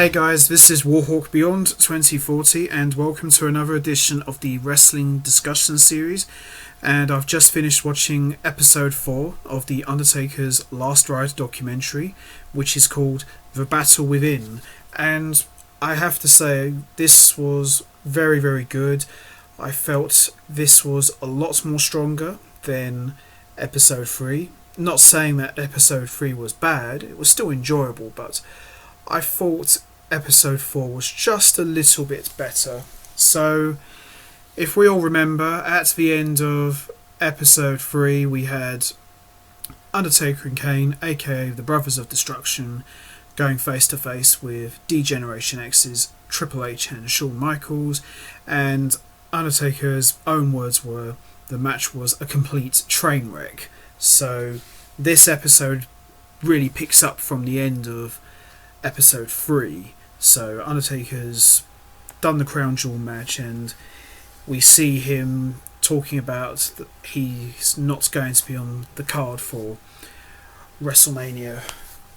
Hey guys, this is Warhawk Beyond 2040 and welcome to another edition of the Wrestling Discussion Series. And I've just finished watching episode 4 of the Undertaker's Last Ride documentary, which is called The Battle Within. And I have to say, this was very, very good. I felt this was a lot more stronger than episode 3. Not saying that episode 3 was bad, it was still enjoyable, but I thought episode 4 was just a little bit better. So, if we all remember, at the end of episode 3 we had Undertaker and Kane, aka the Brothers of Destruction, going face to face with D-Generation X's Triple H and Shawn Michaels, and Undertaker's own words were, the match was a complete train wreck. So, this episode really picks up from the end of episode 3. So Undertaker's done the Crown Jewel match and we see him talking about that he's not going to be on the card for WrestleMania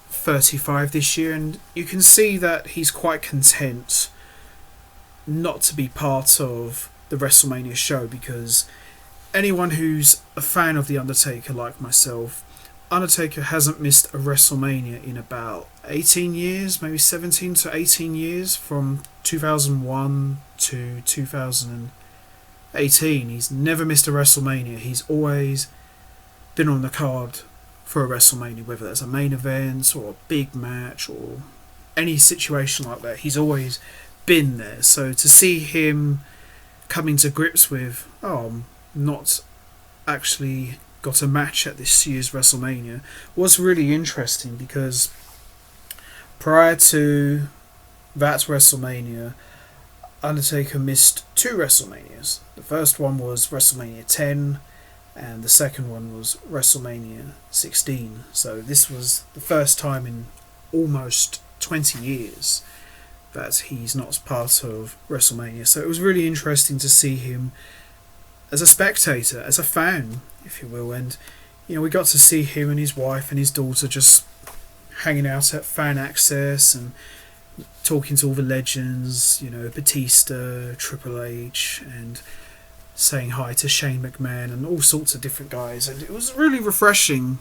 35 this year, and you can see that he's quite content not to be part of the WrestleMania show, because anyone who's a fan of The Undertaker like myself, Undertaker hasn't missed a WrestleMania in about 18 years, maybe 17 to 18 years, from 2001 to 2018. He's never missed a WrestleMania. He's always been on the card for a WrestleMania, whether that's a main event or a big match or any situation like that. He's always been there. So to see him coming to grips with, I'm not actually got a match at this year's WrestleMania, was really interesting, because prior to that WrestleMania, Undertaker missed 2 WrestleManias. The first one was WrestleMania 10 and the second one was WrestleMania 16. So this was the first time in almost 20 years that he's not part of WrestleMania. So it was really interesting to see him as a spectator, as a fan, if you will, and we got to see him and his wife and his daughter just hanging out at Fan Access and talking to all the legends, Batista, Triple H, and saying hi to Shane McMahon and all sorts of different guys, and it was really refreshing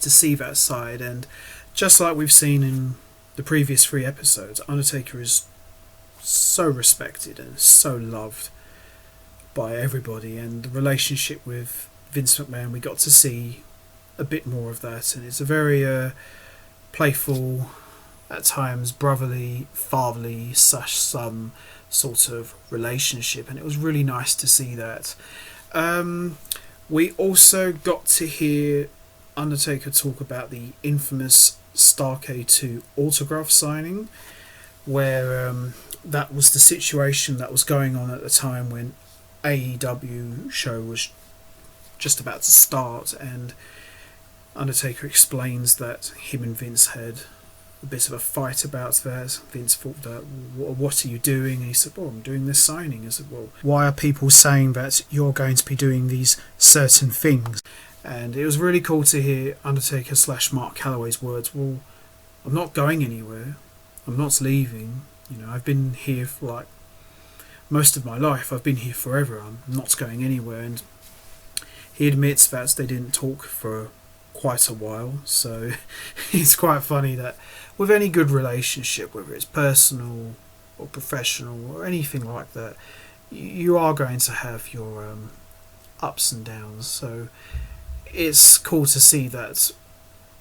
to see that side. And just like we've seen in the previous 3 episodes, Undertaker is so respected and so loved by everybody, and the relationship with Vince McMahon, we got to see a bit more of that, and it's a very playful, at times brotherly, fatherly son sort of relationship, and it was really nice to see that. We also got to hear Undertaker talk about the infamous Starrcade 2 autograph signing, where that was the situation that was going on at the time when AEW show was just about to start, and Undertaker explains that him and Vince had a bit of a fight about that. Vince thought that, what are you doing? And he said, well, I'm doing this signing. I said, well, why are people saying that you're going to be doing these certain things? And it was really cool to hear Undertaker / Mark Calloway's words, well, I'm not going anywhere, I'm not leaving, I've been here for most of my life, I've been here forever, I'm not going anywhere. And he admits that they didn't talk for quite a while, so it's quite funny that with any good relationship, whether it's personal or professional or anything like that, you are going to have your ups and downs. So it's cool to see that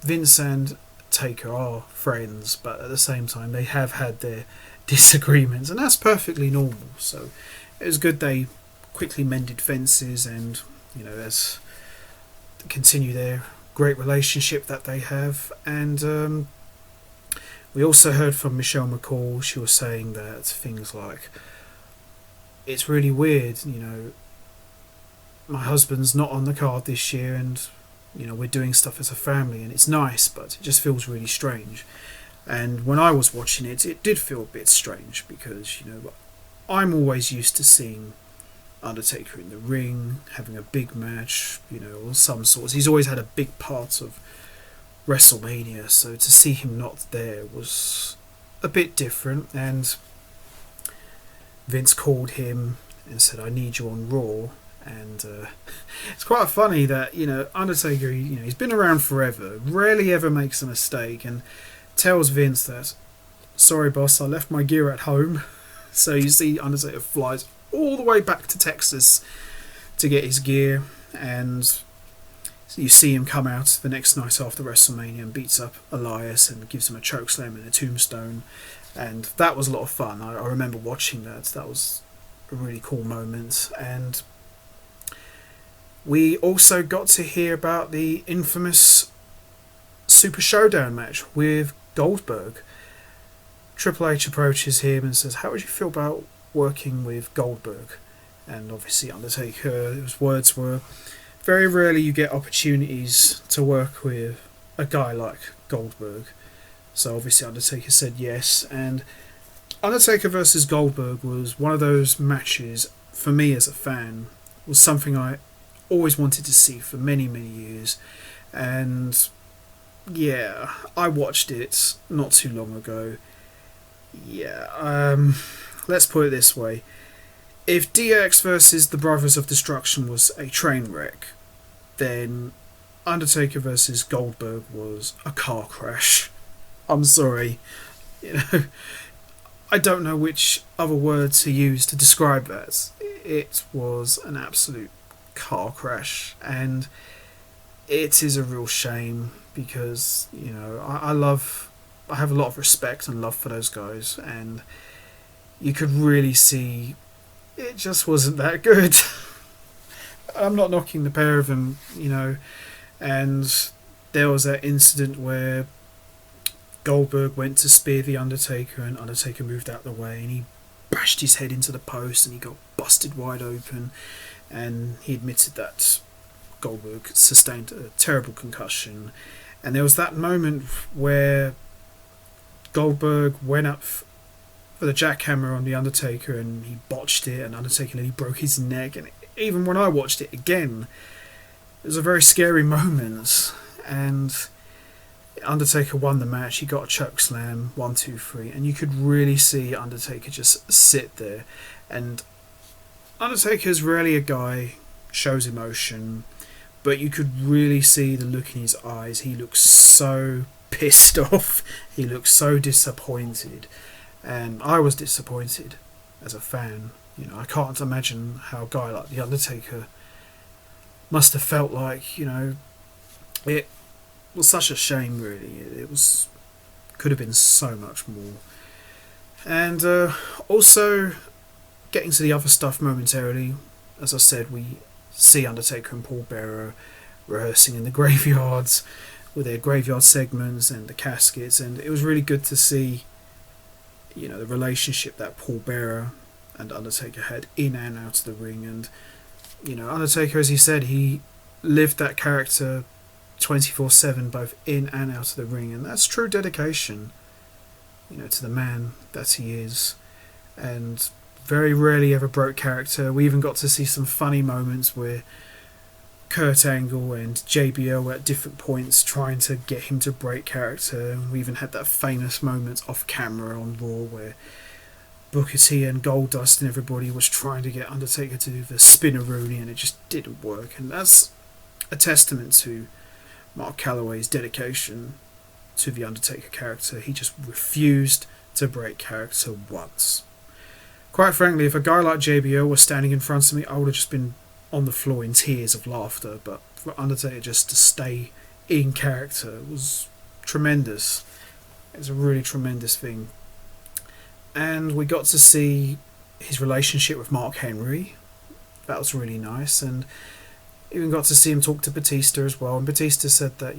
Vince and Taker are friends, but at the same time they have had their disagreements, and that's perfectly normal. So it was good they quickly mended fences and as continue their great relationship that they have. And we also heard from Michelle McCall. She was saying that things like, it's really weird, my husband's not on the card this year, and we're doing stuff as a family and it's nice, but it just feels really strange. And when I was watching it, it did feel a bit strange, because I'm always used to seeing Undertaker in the ring, having a big match, or some sorts. He's always had a big part of WrestleMania, so to see him not there was a bit different, and Vince called him and said, "I need you on Raw." And it's quite funny that, Undertaker, he's been around forever, rarely ever makes a mistake, and tells Vince that, "Sorry, boss, I left my gear at home." So you see Undertaker flies all the way back to Texas to get his gear, and you see him come out the next night after WrestleMania and beats up Elias and gives him a chokeslam and a tombstone, and that was a lot of fun. I remember watching that. That was a really cool moment. And we also got to hear about the infamous Super Showdown match with Goldberg. Triple H approaches him and says, "How would you feel about working with Goldberg?" And obviously Undertaker, his words were, "Very rarely you get opportunities to work with a guy like Goldberg." So obviously Undertaker said yes, and Undertaker versus Goldberg was one of those matches, for me as a fan, was something I always wanted to see for many, many years. And yeah, I watched it not too long ago. Yeah, let's put it this way. If DX versus the Brothers of Destruction was a train wreck, then Undertaker versus Goldberg was a car crash. I'm sorry. I don't know which other word to use to describe that. It was an absolute car crash, and it is a real shame because, I have a lot of respect and love for those guys, and you could really see it just wasn't that good. I'm not knocking the pair of them, and there was that incident where Goldberg went to spear the Undertaker and Undertaker moved out the way and he bashed his head into the post and he got busted wide open, and he admitted that Goldberg sustained a terrible concussion. And there was that moment where Goldberg went up for the jackhammer on the Undertaker and he botched it, and Undertaker nearly broke his neck. And even when I watched it again, it was a very scary moment. And Undertaker won the match. He got a choke slam, 1, 2, 3, and you could really see Undertaker just sit there. And Undertaker's rarely a guy shows emotion, but you could really see the look in his eyes. He looks so pissed off. He looks so disappointed, and I was disappointed as a fan. I can't imagine how a guy like the Undertaker must have felt like. It was such a shame, really. It could have been so much more. And also, getting to the other stuff momentarily, as I said, we see Undertaker and Paul Bearer rehearsing in the graveyards with their graveyard segments and the caskets, and it was really good to see, the relationship that Paul Bearer and Undertaker had in and out of the ring. And Undertaker, as he said, he lived that character 24/7, both in and out of the ring, and that's true dedication, to the man that he is, and very rarely ever broke character. We even got to see some funny moments where Kurt Angle and JBL were at different points trying to get him to break character. We even had that famous moment off camera on Raw where Booker T and Goldust and everybody was trying to get Undertaker to do the spinneroonie, and it just didn't work. And that's a testament to Mark Calloway's dedication to the Undertaker character. He just refused to break character once. Quite frankly, if a guy like JBL was standing in front of me, I would have just been on the floor in tears of laughter. But for Undertaker just to stay in character was tremendous. It was a really tremendous thing. And we got to see his relationship with Mark Henry. That was really nice. And even got to see him talk to Batista as well. And Batista said that,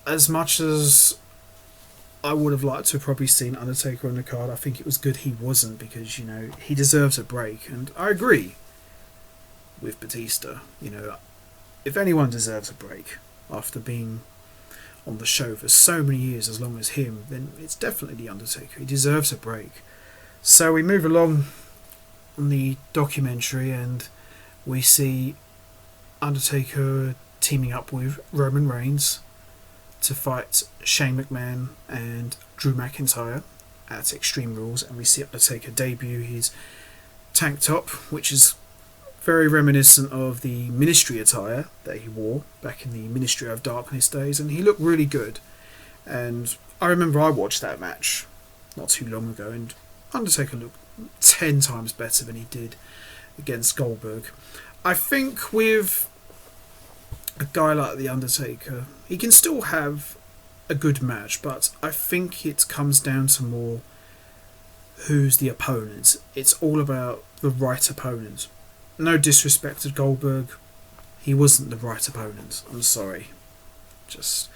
as much as I would have liked to have probably seen Undertaker on the card, I think it was good he wasn't, because, he deserves a break. And I agree with Batista. If anyone deserves a break after being on the show for so many years, as long as him, then it's definitely the Undertaker. He deserves a break. So we move along on the documentary, and we see Undertaker teaming up with Roman Reigns to fight Shane McMahon and Drew McIntyre at Extreme Rules, and we see Undertaker debut his tank top, which is very reminiscent of the Ministry attire that he wore back in the Ministry of Darkness days, and he looked really good. And I remember I watched that match not too long ago, and Undertaker looked 10 times better than he did against Goldberg. I think with a guy like The Undertaker, he can still have a good match, but I think it comes down to more who's the opponent. It's all about the right opponent. No disrespect to Goldberg, he wasn't the right opponent. I'm sorry. Just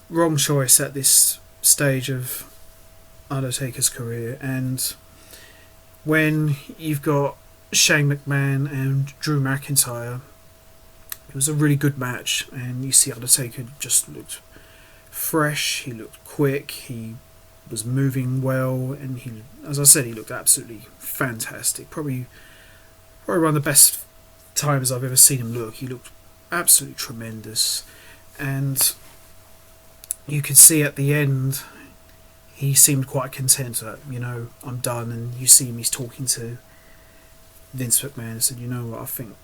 wrong choice at this stage of Undertaker's career. And when you've got Shane McMahon and Drew McIntyre, it was a really good match, and you see Undertaker just looked fresh, he looked quick, he was moving well, and he, as I said, he looked absolutely fantastic. Probably one of the best times I've ever seen him look. He looked absolutely tremendous, and you could see at the end he seemed quite content that, I'm done. And you see him, he's talking to Vince McMahon and said, what, I think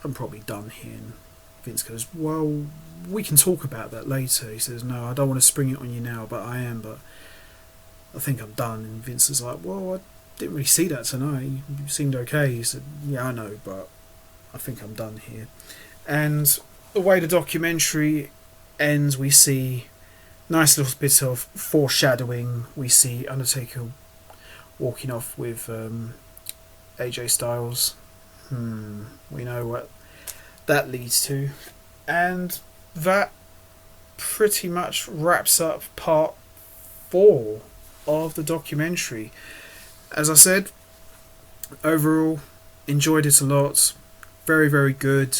I'm probably done here. And Vince goes, well, we can talk about that later. He says, no, I don't want to spring it on you now, but I am, but I think I'm done. And Vince is like, well, I didn't really see that tonight. You seemed okay. He said, yeah, I know, but I think I'm done here. And the way the documentary ends, we see nice little bit of foreshadowing. We see Undertaker walking off with AJ Styles. We know what that leads to. And that pretty much wraps up part 4 of the documentary. As I said, overall, enjoyed it a lot. Very, very good.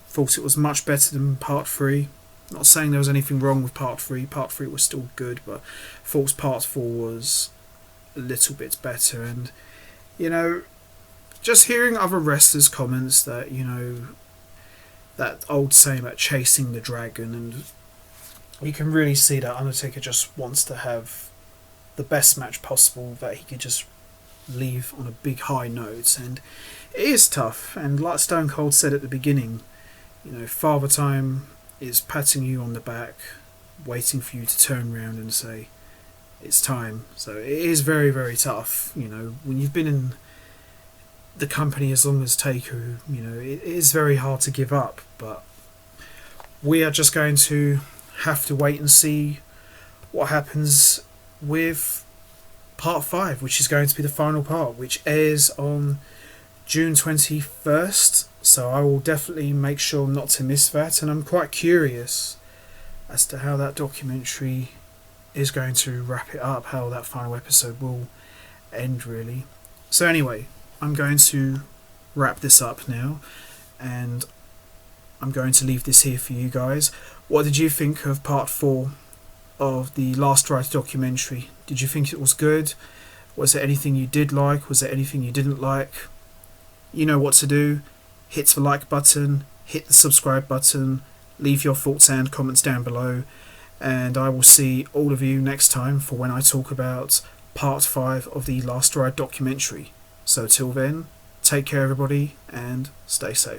Thought it was much better than part 3. Not saying there was anything wrong with part 3. Part 3 was still good, but thought part 4 was a little bit better. And, just hearing other wrestlers' comments that, that old saying about chasing the dragon, and you can really see that Undertaker just wants to have the best match possible, that he could just leave on a big high note. And it is tough, and like Stone Cold said at the beginning, Father Time is patting you on the back, waiting for you to turn around and say, it's time. So it is very, very tough, when you've been in the company as long as Taker, it is very hard to give up, but we are just going to have to wait and see what happens with part 5, which is going to be the final part, which airs on June 21st, so I will definitely make sure not to miss that, and I'm quite curious as to how that documentary is going to wrap it up, how that final episode will end, really. So anyway, I'm going to wrap this up now, and I'm going to leave this here for you guys. What did you think of part 4 of the Last Ride documentary? Did you think it was good? Was there anything you did like? Was there anything you didn't like? You know what to do. Hit the like button, hit the subscribe button, leave your thoughts and comments down below, and I will see all of you next time for when I talk about part 5 of the Last Ride documentary. So till then, take care everybody and stay safe.